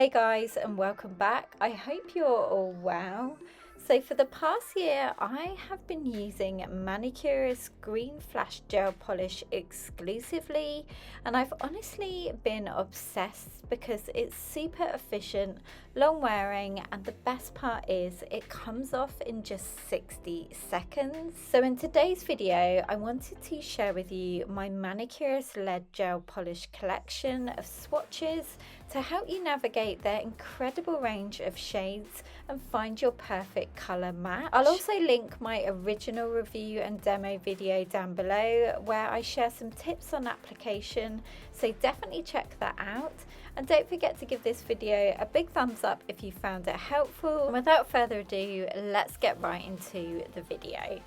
Hey guys, and welcome back. I hope you're all well. So for the past year I have been using Manucurist Green Flash gel polish exclusively, and I've honestly been obsessed because it's super efficient, long wearing, and the best part is it comes off in just 60 seconds. So in today's video I wanted to share with you my Manucurist LED gel polish collection of swatches to help you navigate their incredible range of shades and find your perfect colour match. I'll also link my original review and demo video down below where I share some tips on application, so definitely check that out. And don't forget to give this video a big thumbs up if you found it helpful. And without further ado, let's get right into the video.